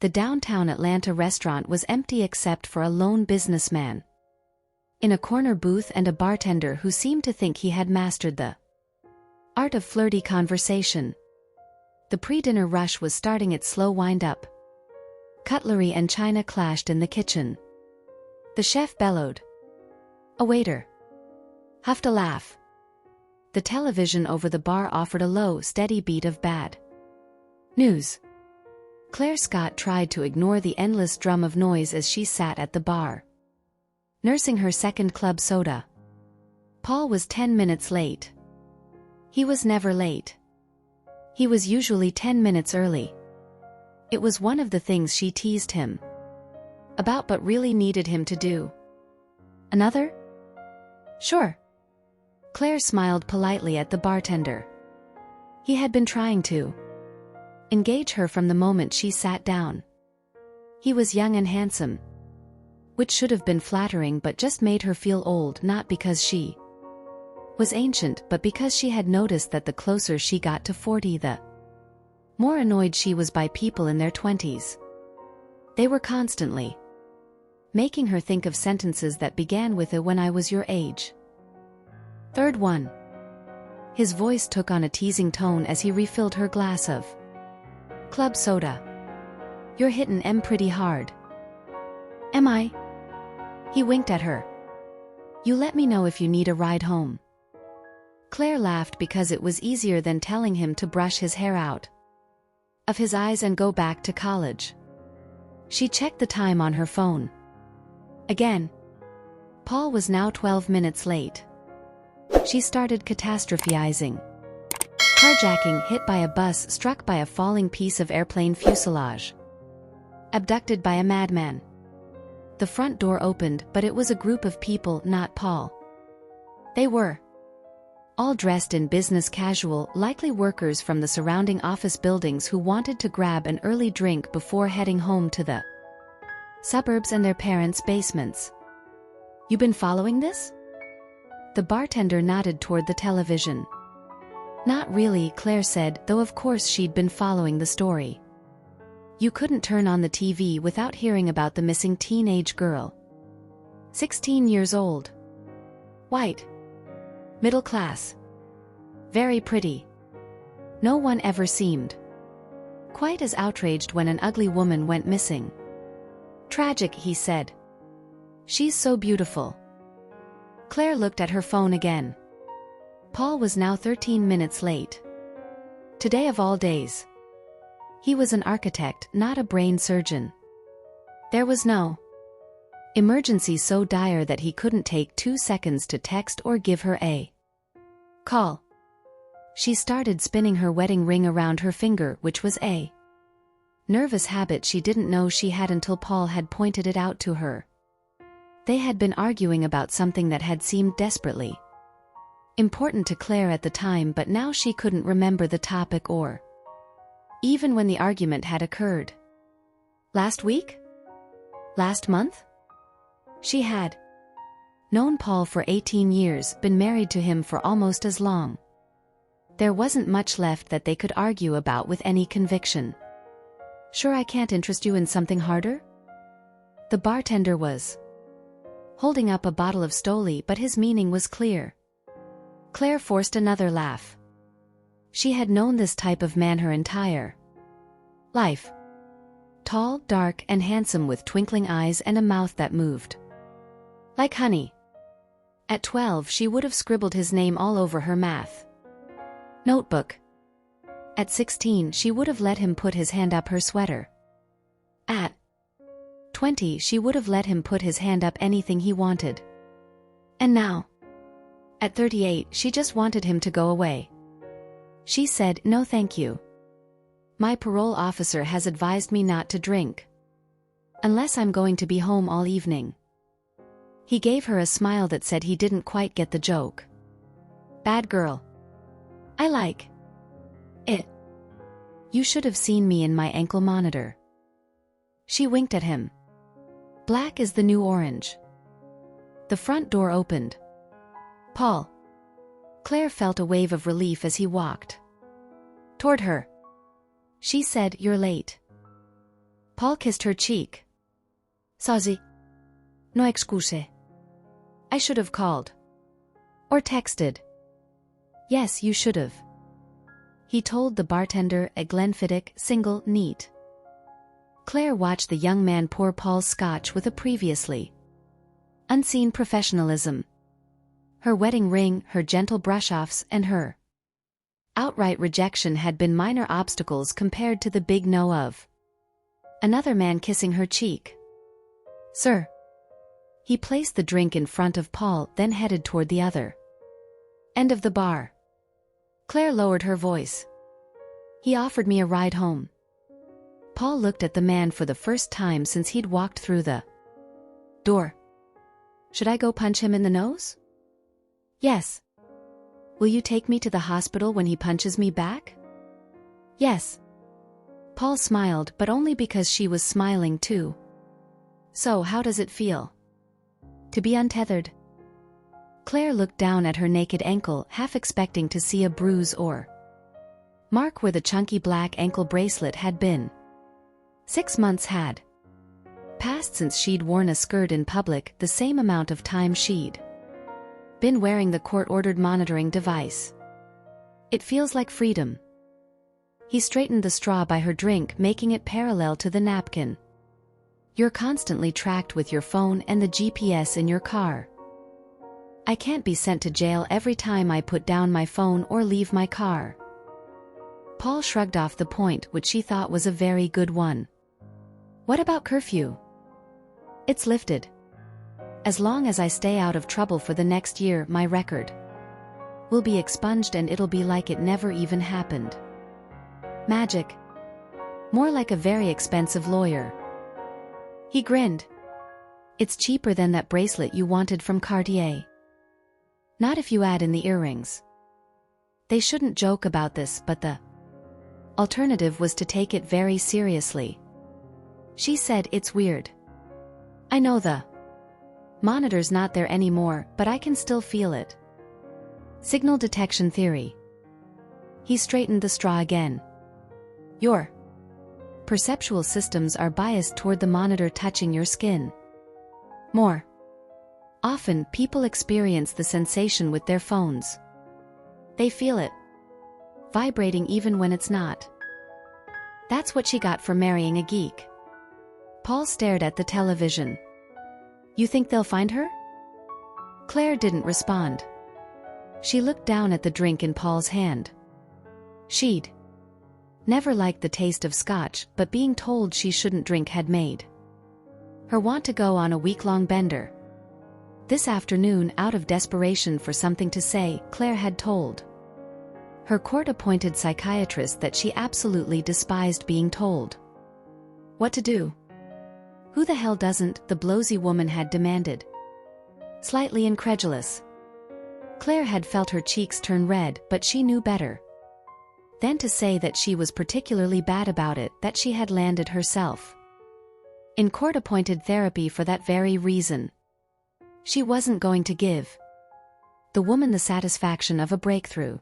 The downtown Atlanta restaurant was empty except for a lone businessman in a corner booth and a bartender who seemed to think he had mastered the art of flirty conversation. The pre-dinner rush was starting its slow wind-up. Cutlery and china clashed in the kitchen. The chef bellowed. A waiter huffed a laugh. The television over the bar offered a low, steady beat of bad news. Claire Scott tried to ignore the endless drum of noise as she sat at the bar, nursing her second club soda. Paul was 10 minutes late. He was never late. He was usually 10 minutes early. It was one of the things she teased him about but really needed him to do. Another? Sure. Claire smiled politely at the bartender. He had been trying to engage her from the moment she sat down. He was young and handsome, which should have been flattering but just made her feel old, not because she was ancient but because she had noticed that the closer she got to 40 the more annoyed she was by people in their 20s. They were constantly making her think of sentences that began with a "when I was your age." Third one. His voice took on a teasing tone as he refilled her glass of club soda. You're hittin' 'em pretty hard. Am I? He winked at her. You let me know if you need a ride home. Claire laughed because it was easier than telling him to brush his hair out of his eyes and go back to college. She checked the time on her phone. Again. Paul was now 12 minutes late. She started catastrophizing. Carjacking, hit by a bus, struck by a falling piece of airplane fuselage. Abducted by a madman. The front door opened, but it was a group of people, not Paul. They were all dressed in business casual, likely workers from the surrounding office buildings who wanted to grab an early drink before heading home to the suburbs and their parents' basements. You been following this? The bartender nodded toward the television. Not really, Claire said, though of course she'd been following the story. You couldn't turn on the TV without hearing about the missing teenage girl. 16 years old. White. Middle class. Very pretty. No one ever seemed quite as outraged when an ugly woman went missing. Tragic, he said. She's so beautiful. Claire looked at her phone again. Paul was now 13 minutes late. Today of all days. He was an architect, not a brain surgeon. There was no emergency so dire that he couldn't take 2 seconds to text or give her a call. She started spinning her wedding ring around her finger, which was a nervous habit she didn't know she had until Paul had pointed it out to her. They had been arguing about something that had seemed desperately important to Claire at the time, but now she couldn't remember the topic or even when the argument had occurred. Last week? Last month? She had known Paul for 18 years, been married to him for almost as long. There wasn't much left that they could argue about with any conviction. Sure I can't interest you in something harder? The bartender was holding up a bottle of Stoli, but his meaning was clear. Claire forced another laugh. She had known this type of man her entire life. Tall, dark, and handsome with twinkling eyes and a mouth that moved like honey. At 12 she would have scribbled his name all over her math notebook. At 16 she would have let him put his hand up her sweater. At 20 she would have let him put his hand up anything he wanted. And now, at 38, she just wanted him to go away. She said, "No thank you. My parole officer has advised me not to drink. Unless I'm going to be home all evening." He gave her a smile that said he didn't quite get the joke. Bad girl. I like it. You should have seen me in my ankle monitor. She winked at him. Black is the new orange. The front door opened. Paul. Claire felt a wave of relief as he walked toward her. She said, "You're late." Paul kissed her cheek. Scusi. No excuse. I should have called. Or texted. Yes, you should have. He told the bartender at Glenfiddich, single, neat. Claire watched the young man pour Paul's scotch with a previously unseen professionalism. Her wedding ring, her gentle brush-offs, and her outright rejection had been minor obstacles compared to the big no of another man kissing her cheek. Sir. He placed the drink in front of Paul, then headed toward the other end of the bar. Claire lowered her voice. He offered me a ride home. Paul looked at the man for the first time since he'd walked through the door. Should I go punch him in the nose? Yes. Will you take me to the hospital when he punches me back? Yes. Paul smiled, but only because she was smiling too. So how does it feel? To be untethered? Claire looked down at her naked ankle, half expecting to see a bruise or mark where the chunky black ankle bracelet had been. 6 months had passed since she'd worn a skirt in public, the same amount of time she'd been wearing the court-ordered monitoring device. It feels like freedom. He straightened the straw by her drink, making it parallel to the napkin. You're constantly tracked with your phone and the GPS in your car. I can't be sent to jail every time I put down my phone or leave my car. Paul shrugged off the point, which she thought was a very good one. What about curfew? It's lifted. As long as I stay out of trouble for the next year, my record will be expunged and it'll be like it never even happened. Magic. More like a very expensive lawyer. He grinned. It's cheaper than that bracelet you wanted from Cartier. Not if you add in the earrings. They shouldn't joke about this, but the alternative was to take it very seriously. She said, it's weird. I know the monitor's not there anymore, but I can still feel it. Signal detection theory. He straightened the straw again. Your perceptual systems are biased toward the monitor touching your skin. More often, people experience the sensation with their phones. They feel it vibrating even when it's not. That's what she got for marrying a geek. Paul stared at the television. You think they'll find her? Claire didn't respond. She looked down at the drink in Paul's hand. She'd never liked the taste of scotch, but being told she shouldn't drink had made her want to go on a week-long bender. This afternoon, out of desperation for something to say, Claire had told her court-appointed psychiatrist that she absolutely despised being told what to do. Who the hell doesn't? The blowsy woman had demanded. Slightly incredulous. Claire had felt her cheeks turn red, but she knew better than to say that she was particularly bad about it, that she had landed herself in court-appointed therapy for that very reason. She wasn't going to give the woman the satisfaction of a breakthrough.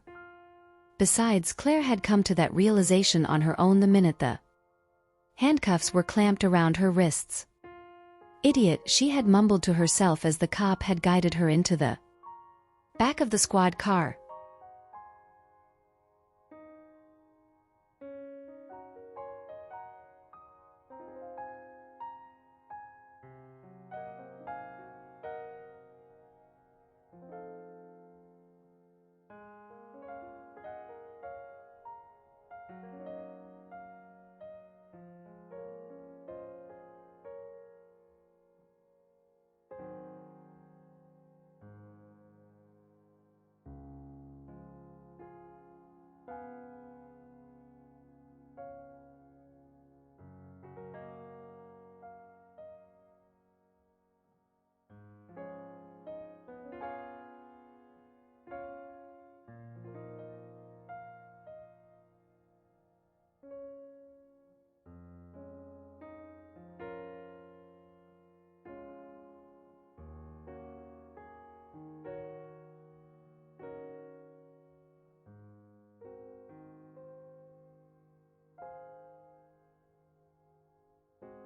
Besides, Claire had come to that realization on her own the minute the handcuffs were clamped around her wrists. Idiot, she had mumbled to herself as the cop had guided her into the back of the squad car.